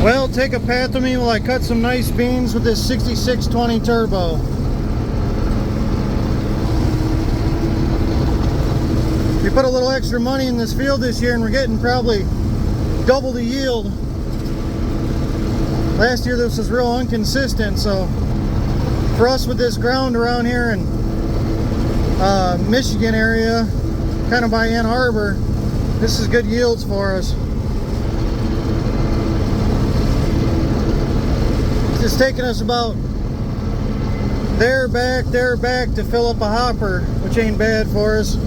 Well, take a path with me while I cut some nice beans with this 6620 turbo. We put a little extra money in this field this year and we're getting probably double the yield. Last year this was real inconsistent, so for us with this ground around here in Michigan area, kind of by Ann Arbor, this is good yields for us. It's taking us about there, back to fill up a hopper, which ain't bad for us.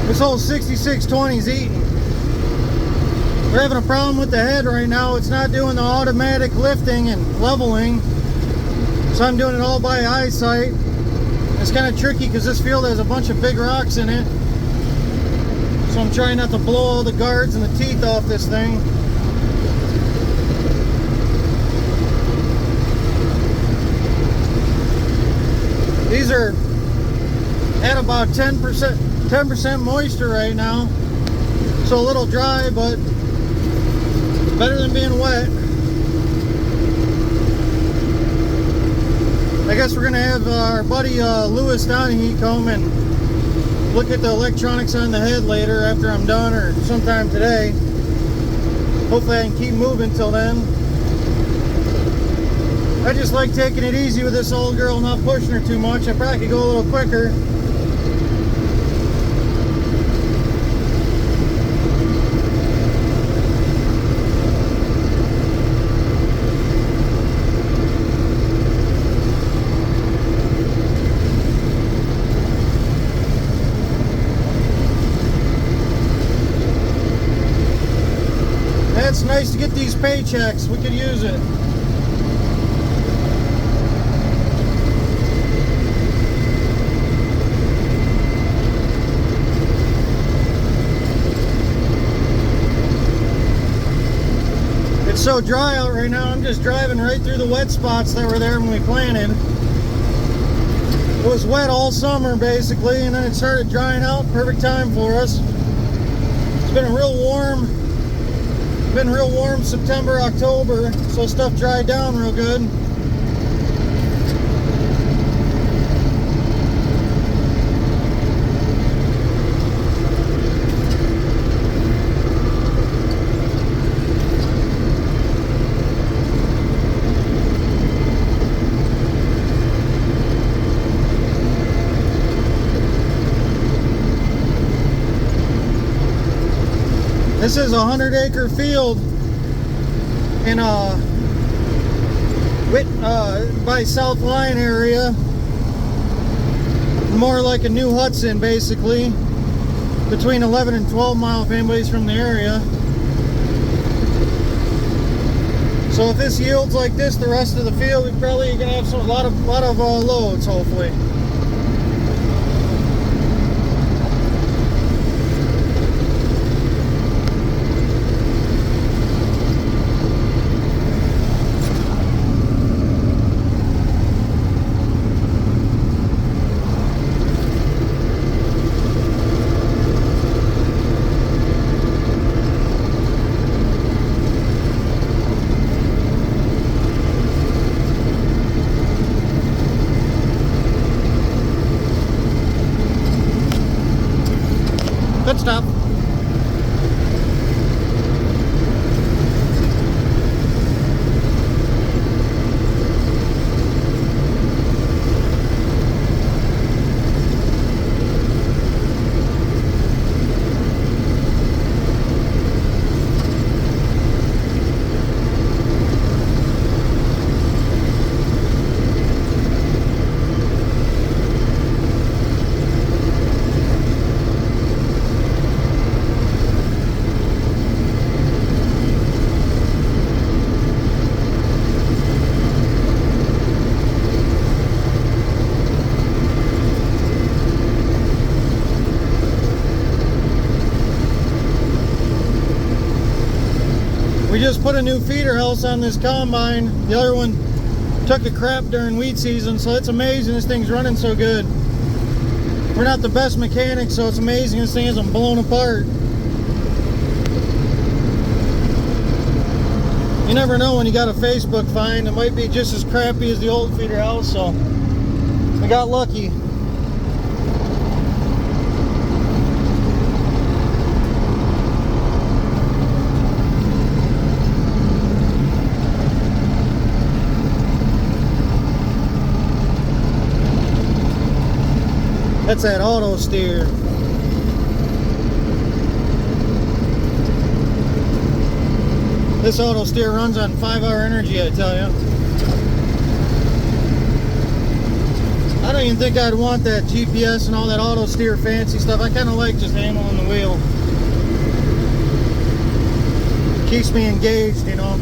This whole 6620's eating. We're having a problem with the head right now. It's not doing the automatic lifting and leveling, so I'm doing it all by eyesight. It's kind of tricky because this field has a bunch of big rocks in it, so I'm trying not to blow all the guards and the teeth off this thing. These are at about 10% moisture right now, so a little dry, but better than being wet. I guess we're gonna have our buddy Lewis Donahue come and look at the electronics on the head later after I'm done, or sometime today. Hopefully I can keep moving till then. I just like taking it easy with this old girl, not pushing her too much. I probably could go a little quicker. It's nice to get these paychecks. We could use it. It's so dry out right now. I'm just driving right through the wet spots that were there when we planted. It was wet all summer basically, and then it started drying out. Perfect time for us. It's been real warm September, October, so stuff dried down real good. This is a 100-acre field in by South Line area, more like a New Hudson basically, between 11 and 12 mile if anybody's from the area. So if this yields like this the rest of the field, we probably gonna have a lot of loads hopefully. Good stuff. just put a new feeder house on this combine. The other one took a crap during weed season, so it's amazing this thing's running so good. We're not the best mechanics, so it's amazing this thing isn't blown apart. You never know when you got a Facebook find. It might be just as crappy as the old feeder house, so we got lucky. That's that auto steer. This auto steer runs on 5-hour energy, I tell you. I don't even think I'd want that GPS and all that auto steer fancy stuff. I kind of like just handling the wheel. Keeps me engaged, you know.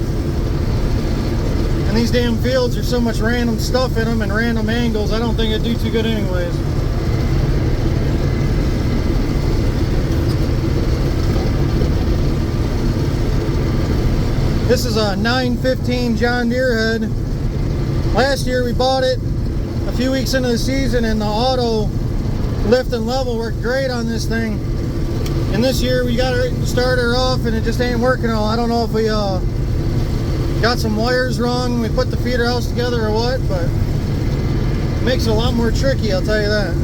And these damn fields are so much random stuff in them and random angles, I don't think it'd do too good anyways. This is a 915 John Deere head. Last year we bought it a few weeks into the season and the auto lift and level worked great on this thing. And this year we got it started off and it just ain't working all. I don't know if we got some wires wrong when we put the feeder house together or what, but it makes it a lot more tricky, I'll tell you that.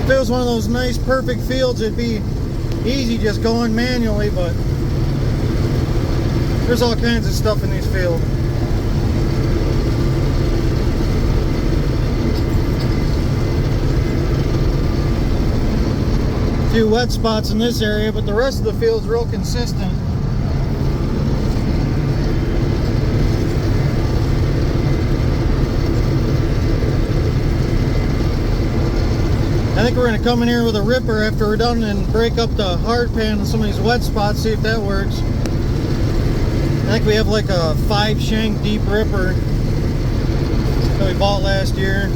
If it was one of those nice perfect fields, it'd be easy just going manually, but there's all kinds of stuff in these fields. A few wet spots in this area, but the rest of the field's real consistent. I think we're going to come in here with a ripper after we're done and break up the hard pan on some of these wet spots, see if that works. I think we have like a 5-shank deep ripper that we bought last year.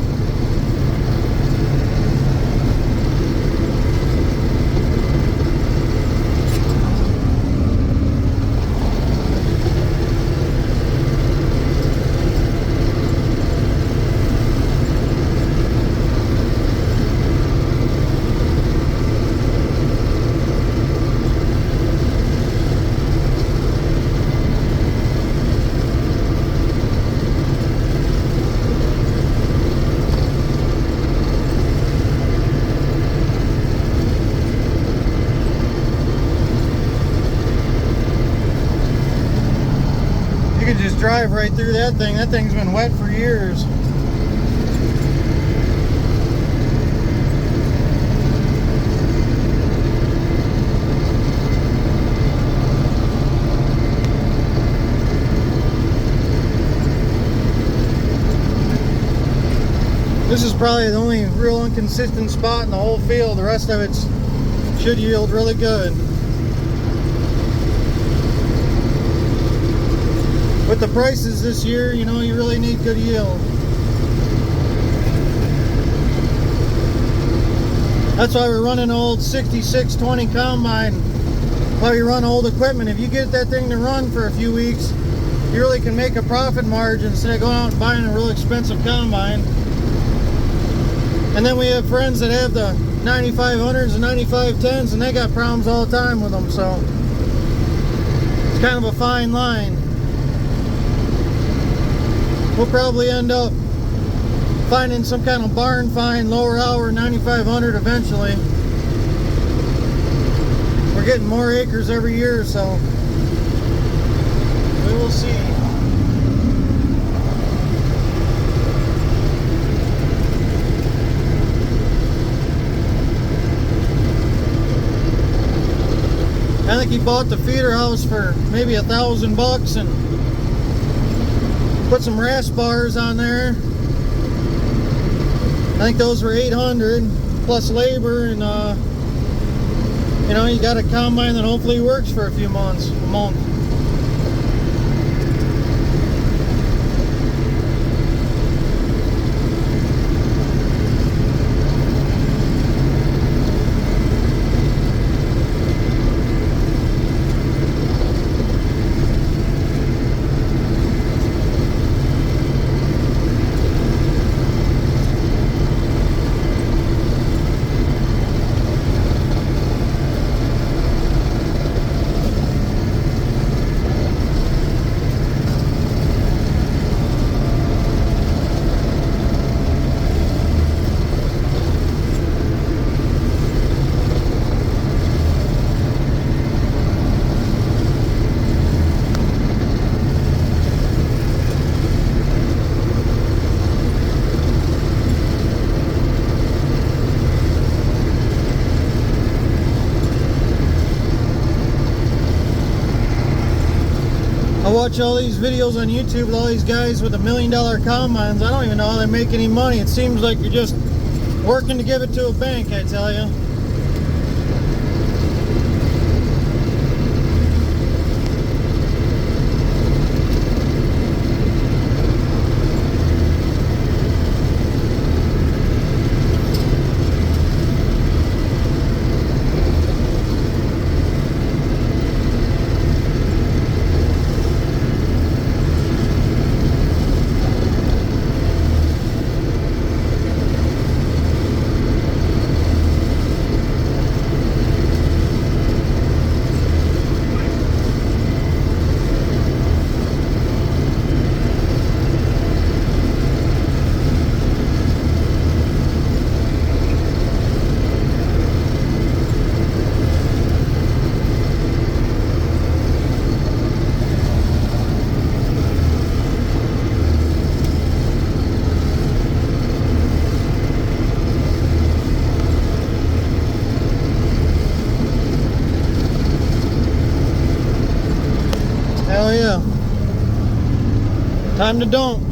You could just drive right through that thing. That thing's been wet for years. This is probably the only real inconsistent spot in the whole field. The rest of it should yield really good. With the prices this year, you know, you really need good yield. That's why we're running an old 6620 combine. While you run old equipment, if you get that thing to run for a few weeks, you really can make a profit margin instead of going out and buying a real expensive combine. And then we have friends that have the 9500s and 9510s and they got problems all the time with them, so it's kind of a fine line. We'll probably end up finding some kind of barn find, lower hour 9500 eventually. We're getting more acres every year, so we will see. I think he bought the feeder house for maybe $1,000 and put some rasp bars on there. I think those were $800 plus labor, and you know, you got a combine that hopefully works for a few months, a month. I watch all these videos on YouTube with all these guys with $1 million combines. I don't even know how they make any money. It seems like you're just working to give it to a bank, I tell you. Hell yeah. Time to dump.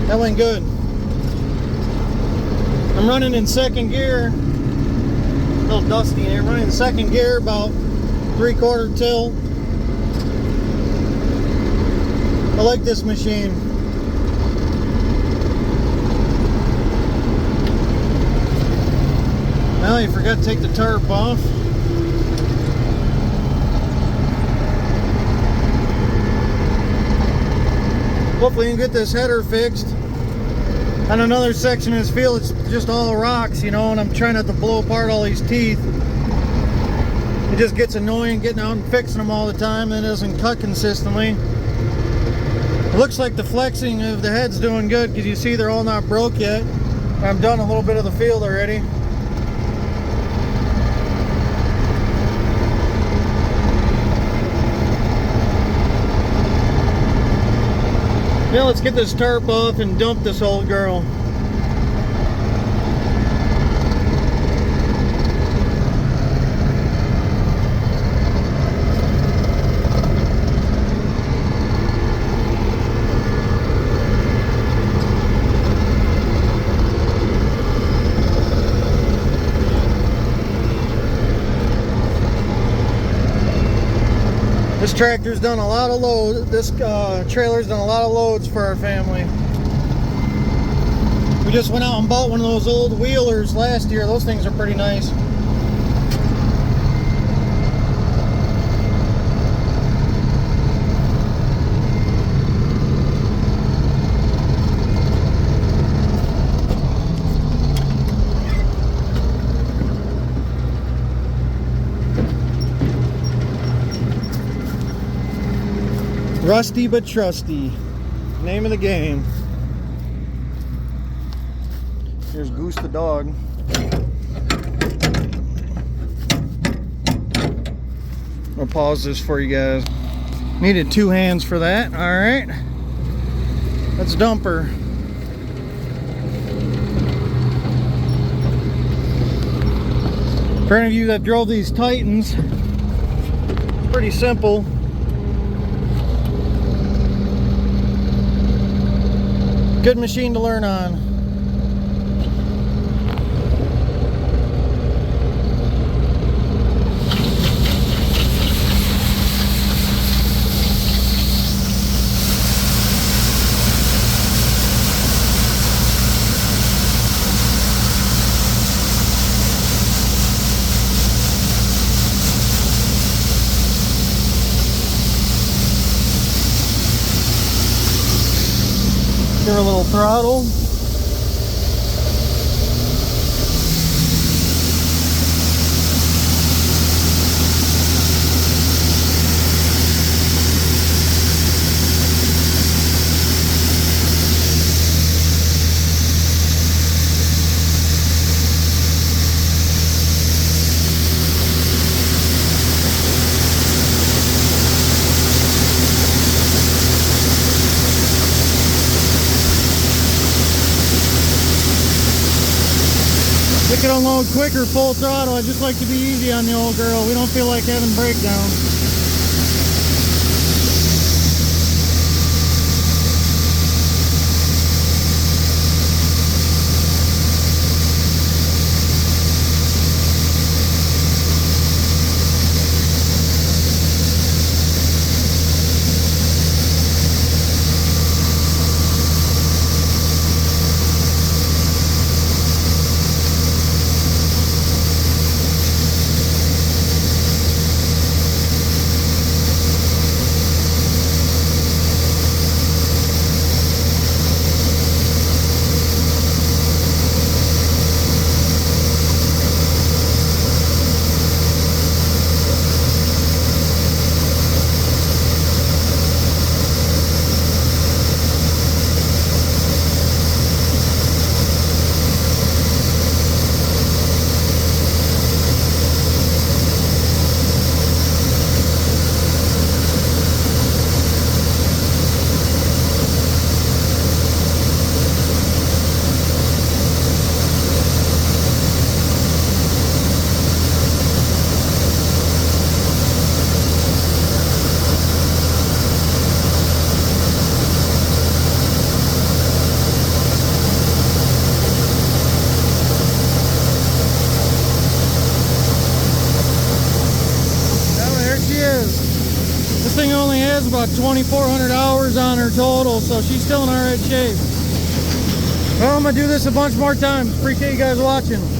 That went good. I'm running in second gear. A little dusty in here. Running in second gear, about 3/4 tilt. I like this machine. Well, you forgot to take the tarp off. Hopefully you can get this header fixed. On another section of this field, it's just all rocks, you know, and I'm trying not to blow apart all these teeth. It just gets annoying getting out and fixing them all the time, and it doesn't cut consistently. It looks like the flexing of the head's doing good, because you see they're all not broke yet. I've done a little bit of the field already. Now let's get this tarp off and dump this old girl. This tractor's done a lot of loads. This trailer's done a lot of loads for our family. We just went out and bought one of those old wheelers last year. Those things are pretty nice. Rusty but trusty. Name of the game. Here's Goose the dog. I'll pause this for you guys. Needed 2 hands for that. Alright. Let's dump her. For any of you that drove these Titans, it's pretty simple. Good machine to learn on. Give her a little throttle. It can unload quicker, full throttle. I just like to be easy on the old girl. We don't feel like having breakdowns. only has about 2,400 hours on her total, so she's still in alright shape. Well, I'm gonna do this a bunch more times. Appreciate you guys watching.